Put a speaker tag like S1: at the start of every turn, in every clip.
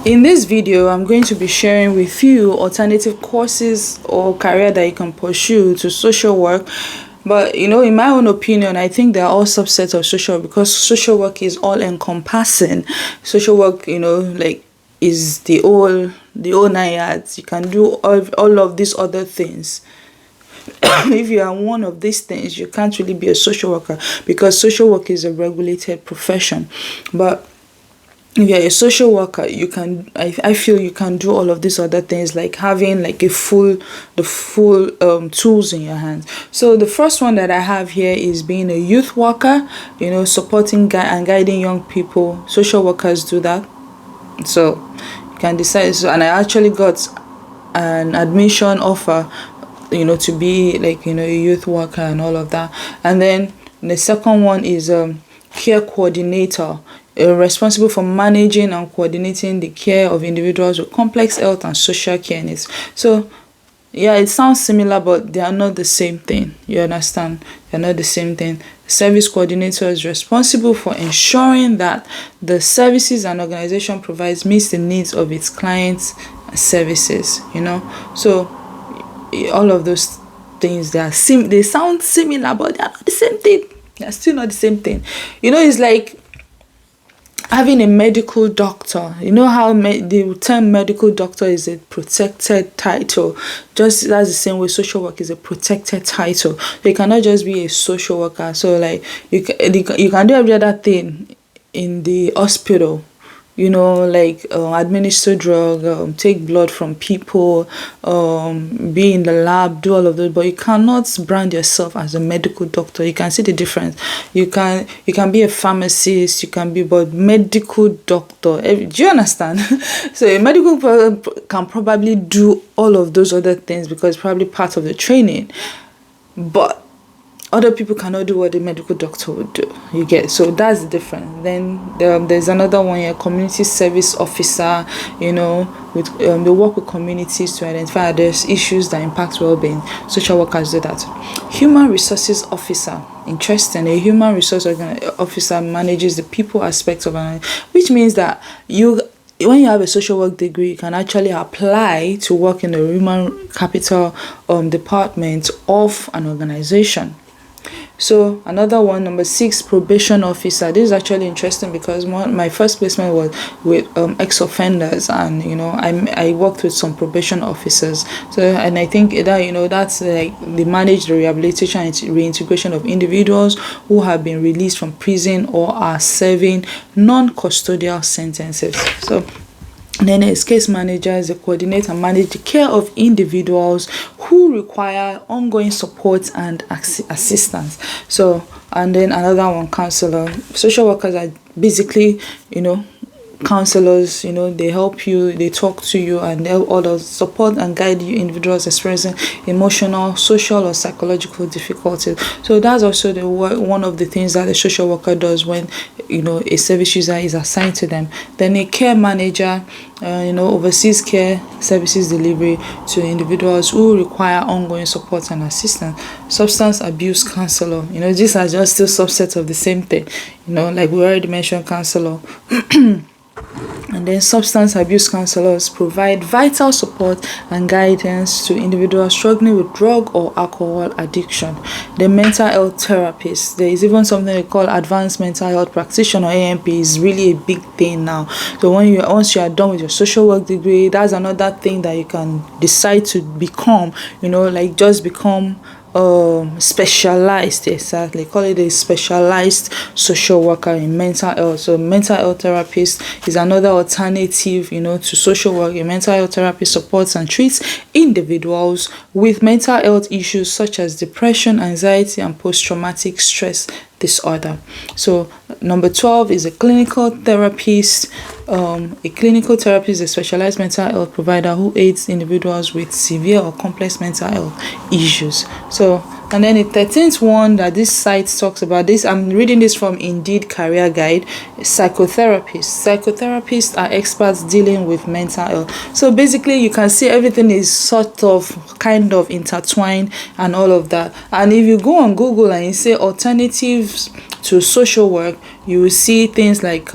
S1: In this video, I'm going to be sharing with you alternative courses or career that you can pursue to social work. But in my own opinion, I think they're all subsets of social work because social work is all encompassing. Social work, like is the whole 9 yards. You can do all of these other things. If you are one of these things, you can't really be a social worker because social work is a regulated profession. But if you're a social worker, you can I feel you can do all of these other things, like having like the full tools in your hands. So the first one that I have here is being a youth worker, supporting and guiding young people. Social workers do that. So you can decide. So, and I actually got an admission offer, to be like, a youth worker and all of that. And then the second one is care coordinator, responsible for managing and coordinating the care of individuals with complex health and social care needs. So yeah, it sounds similar, but they are not the same thing. You understand? They're not the same thing. Service coordinator is responsible for ensuring that the services an organization provides meets the needs of its clients and services. So all of those things, they sound similar, but they are not the same thing. They're still not the same thing. It's like having a medical doctor. You know how the term medical doctor is a protected title. Just that's the same way social work is a protected title. So you cannot just be a social worker. So like you can do every other thing in the hospital. Like administer drug, take blood from people, be in the lab, do all of those, but you cannot brand yourself as a medical doctor. You can see the difference. You can be a pharmacist, but medical doctor, do you understand? So a medical person can probably do all of those other things because it's probably part of the training, but other people cannot do what a medical doctor would do. You get? So that's the difference. Then there's another one here, community service officer. With they work with communities to identify there's issues that impact well-being. Social workers do that. Human resources officer. Interesting. A human resource officer manages the people aspect of an, which means that when you have a social work degree, you can actually apply to work in the human capital department of an organization. So another one, number 6, probation officer. This is actually interesting because my first placement was with ex-offenders, and I worked with some probation officers. So, and I think that that's like they manage the rehabilitation and reintegration of individuals who have been released from prison or are serving non-custodial sentences. So then there's case managers. They coordinate and manage the care of individuals who require ongoing support and assistance. So, and then another one, counselor. Social workers are basically, counselors. They help you, they talk to you, and help others, support and guide you individuals experiencing emotional, social, or psychological difficulties. So that's also one of the things that a social worker does when a service user is assigned to them. Then a care manager oversees care services delivery to individuals who require ongoing support and assistance. Substance abuse counselor. These are just still subsets of the same thing. Like we already mentioned, counselor. And then substance abuse counselors provide vital support and guidance to individuals struggling with drug or alcohol addiction. The mental health therapist. There is even something they call advanced mental health practitioner, AMP, is really a big thing now. So once you are done with your social work degree, that's another thing that you can decide to become. Like just become specialized. Exactly, call it a specialized social worker in mental health. So mental health therapist is another alternative to social work. A mental health therapist supports and treats individuals with mental health issues such as depression, anxiety, and post-traumatic stress disorder. So number 12 is a clinical therapist. A clinical therapist is a specialized mental health provider who aids individuals with severe or complex mental health issues. So, and then the 13th one that this site talks about, this I'm reading this from Indeed Career Guide. Psychotherapists. Psychotherapists are experts dealing with mental health. So basically you can see everything is sort of kind of intertwined and all of that. And if you go on Google and you say alternatives to social work, you will see things like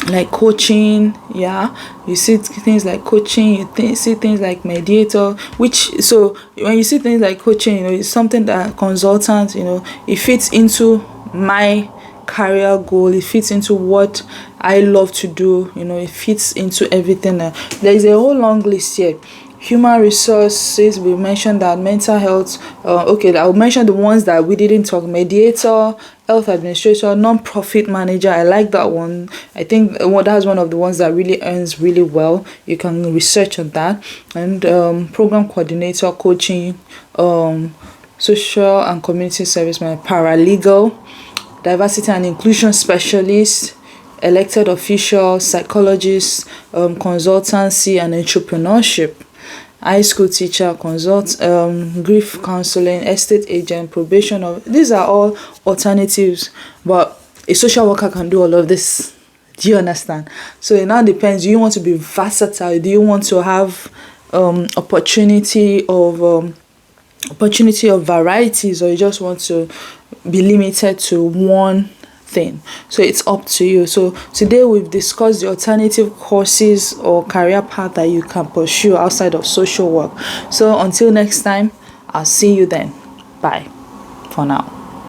S1: like coaching. Yeah, you see things like coaching, see things like mediator, which, so when you see things like coaching, it's something that consultant, it fits into my career goal, it fits into what I love to do, it fits into everything. There is a whole long list here. Human resources, we mentioned that. Mental health, okay, I'll mention the ones that we didn't talk. Mediator, health administrator, non-profit manager, I like that one. I think that's one of the ones that really earns really well. You can research on that. And program coordinator, coaching, social and community service man, paralegal, diversity and inclusion specialist, elected official, psychologist, consultancy and entrepreneurship, high school teacher, grief counseling, estate agent, probation. These are all alternatives, but a social worker can do all of this. Do you understand? So it now depends. Do you want to be versatile? Do you want to have opportunity of varieties, or you just want to be limited to one thing? So it's up to you. So today we've discussed the alternative courses or career path that you can pursue outside of social work. So until next time, I'll see you then. Bye for now.